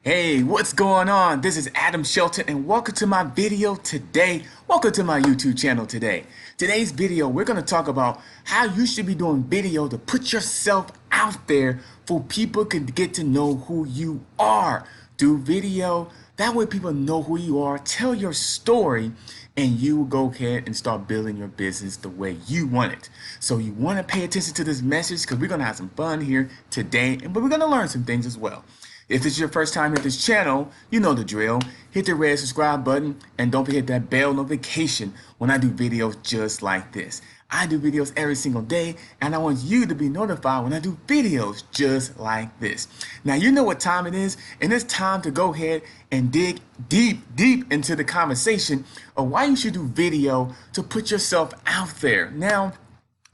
Hey, what's going on? This is Adam Shelton and welcome to my video today. Welcome to my YouTube channel today. Today's video, we're going to talk about how you should be doing video to put yourself out there for people can get to know who you are. Do video, that way people know who you are, tell your story, and you will go ahead and start building your business the way you want it. So you want to pay attention to this message because we're going to have some fun here today, but we're going to learn some things as well. If this is your first time at this channel, you know the drill. Hit the red subscribe button and don't forget that bell notification when I do videos just like this. I do videos every single day and I want you to be notified when I do videos just like this. Now you know what time it is, and it's time to go ahead and dig deep into the conversation of why you should do video to put yourself out there. Now,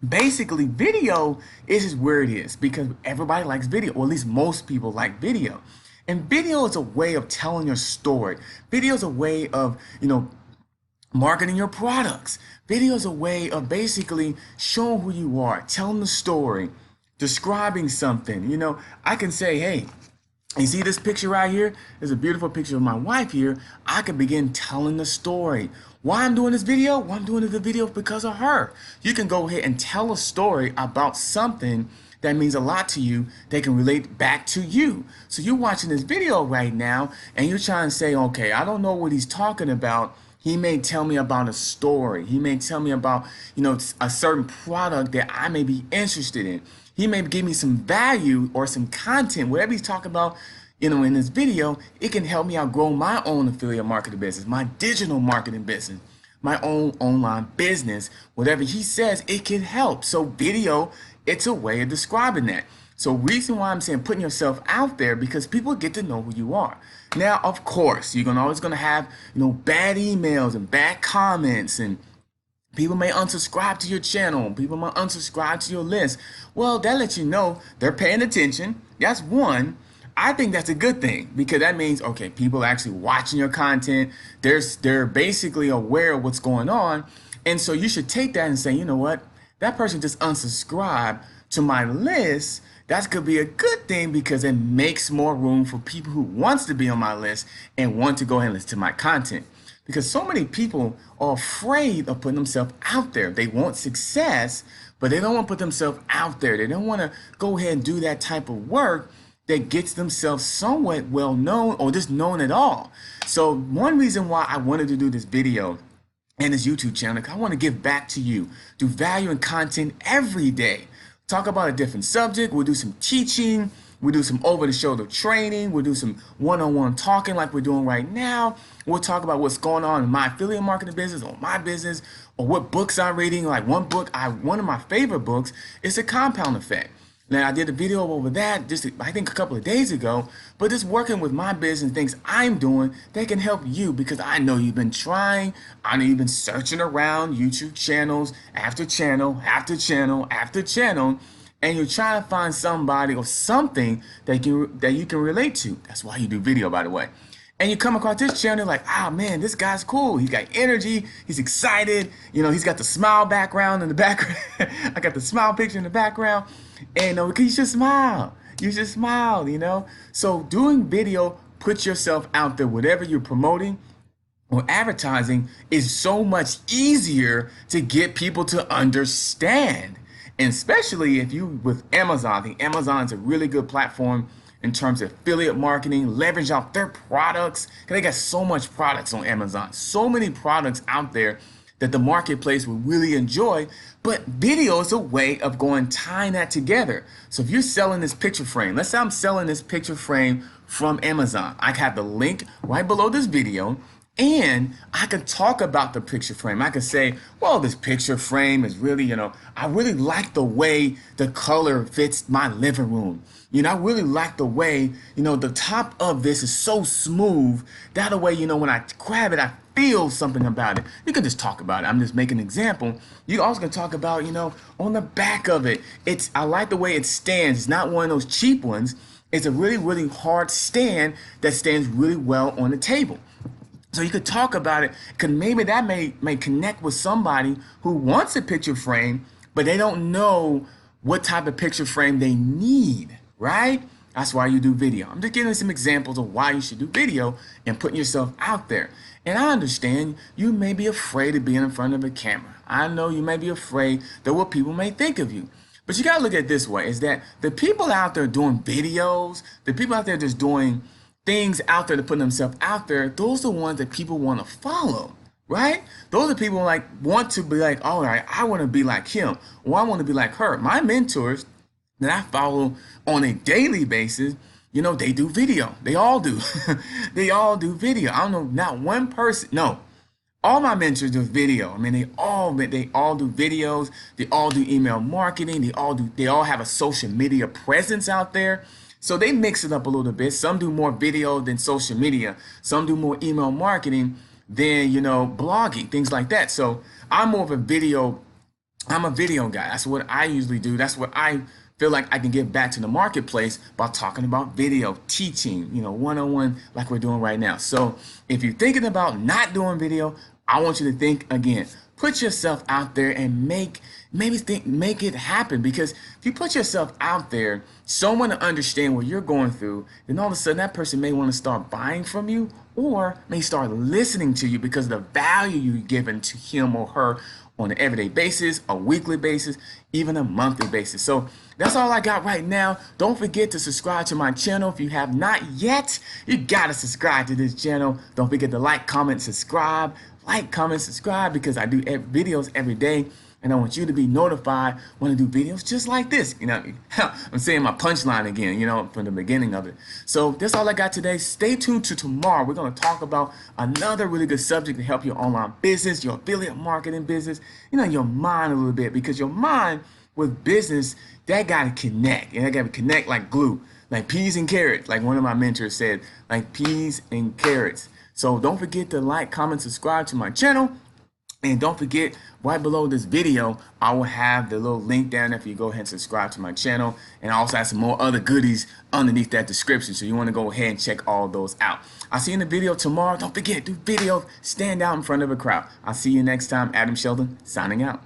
basically, video is where it is because everybody likes video, or at least most people like video. And video is a way of telling your story. Video is a way of, marketing your products. Video is a way of basically showing who you are, telling the story, describing something. I can say, hey, you see this picture right here? There's a beautiful picture of my wife here. I can begin telling the story. Why I'm doing this video? Well, I'm doing the video because of her. You can go ahead and tell a story about something that means a lot to you that can relate back to you. So you're watching this video right now and you're trying to say, okay, I don't know what he's talking about. He may tell me about a story. He may tell me about, a certain product that I may be interested in. He may give me some value or some content, whatever he's talking about, in this video. It can help me out grow my own affiliate marketing business, my digital marketing business, my own online business. Whatever he says, it can help. So video, it's a way of describing that. So reason why I'm saying putting yourself out there, because people get to know who you are. Now, of course, you're always gonna have, bad emails and bad comments, and people may unsubscribe to your channel. People might unsubscribe to your list. Well, that lets you know they're paying attention. That's one. I think that's a good thing because that means, okay, people are actually watching your content. They're basically aware of what's going on. And so you should take that and say, you know what? That person just unsubscribed to my list. That could be a good thing because it makes more room for people who wants to be on my list and want to go ahead and listen to my content. Because so many people are afraid of putting themselves out there. They want success, but they don't want to put themselves out there. They don't want to go ahead and do that type of work that gets themselves somewhat well known or just known at all. So one reason why I wanted to do this video and this YouTube channel, I want to give back to you, do value and content every day. Talk about a different subject. We'll do some teaching. We'll do some over-the-shoulder training. We'll do some one-on-one talking like we're doing right now. We'll talk about what's going on in my affiliate marketing business or my business, or what books I'm reading. Like one of my favorite books is The Compound Effect. Now, I did a video over that just, I think, a couple of days ago, but just working with my business, things I'm doing that can help you, because I know you've been trying, I know you've been searching around YouTube channels after channel after channel after channel, and you're trying to find somebody or something that you can relate to. That's why you do video, by the way. And you come across this channel like, oh man, this guy's cool. He's got energy. He's excited. He's got the smile background in the background. I got the smile picture in the background. And you should smile. You should smile, So doing video, put yourself out there. Whatever you're promoting or advertising is so much easier to get people to understand. And especially if you with Amazon. I think Amazon is a really good platform in terms of affiliate marketing, leverage out their products. They got so much products on Amazon, so many products out there that the marketplace will really enjoy. But video is a way of tying that together. So if you're selling this picture frame, let's say I'm selling this picture frame from Amazon. I have the link right below this video, and I can talk about the picture frame. I can say, well, this picture frame is really, I really like the way the color fits my living room. I really like the way, the top of this is so smooth. That way, when I grab it, I feel something about it. You can just talk about it. I'm just making an example. You also can talk about, on the back of it. I like the way it stands. It's not one of those cheap ones. It's a really, really hard stand that stands really well on the table. So you could talk about it, because maybe that may connect with somebody who wants a picture frame, but they don't know what type of picture frame they need, right? That's why you do video. I'm just giving some examples of why you should do video and putting yourself out there. And I understand you may be afraid of being in front of a camera. I know you may be afraid that what people may think of you. But you gotta look at it this way, is that the people out there doing videos, the people out there just doing things out there to put themselves out there, those are the ones that people want to follow, right? Those are people like want to be like, all right, I want to be like him, or I want to be like her. My mentors that I follow on a daily basis, you know, they do video. They all do. They all do video. I don't know, not one person, no. All my mentors do video. I mean, they all do videos. They all do email marketing. They all have a social media presence out there. So they mix it up a little bit. Some do more video than social media. Some do more email marketing than, you know, blogging, things like that. So I'm more of a video. I'm a video guy. That's what I usually do. That's what I feel like I can give back to the marketplace by talking about video, teaching, you know, one-on-one like we're doing right now. So if you're thinking about not doing video, I want you to think again. Put yourself out there and make it happen, because if you put yourself out there, someone to understand what you're going through, then all of a sudden that person may want to start buying from you or may start listening to you because of the value you've given to him or her on an everyday basis, a weekly basis, even a monthly basis. So that's all I got right now. Don't forget to subscribe to my channel. If you have not yet, you gotta subscribe to this channel. Don't forget to like, comment, subscribe. Like, comment, subscribe, because I do videos every day, and I want you to be notified when I do videos just like this. You know, I'm saying my punchline again, you know, from the beginning of it. So that's all I got today. Stay tuned to tomorrow. We're going to talk about another really good subject to help your online business, your affiliate marketing business, you know, your mind a little bit, because your mind with business, that got to connect, and that got to connect like glue, like peas and carrots, like one of my mentors said, like peas and carrots. So don't forget to like, comment, subscribe to my channel. And don't forget, right below this video, I will have the little link down there for you to go ahead and subscribe to my channel. And I also have some more other goodies underneath that description. So you want to go ahead and check all those out. I'll see you in the video tomorrow. Don't forget, do video, stand out in front of a crowd. I'll see you next time. Adam Shelton, signing out.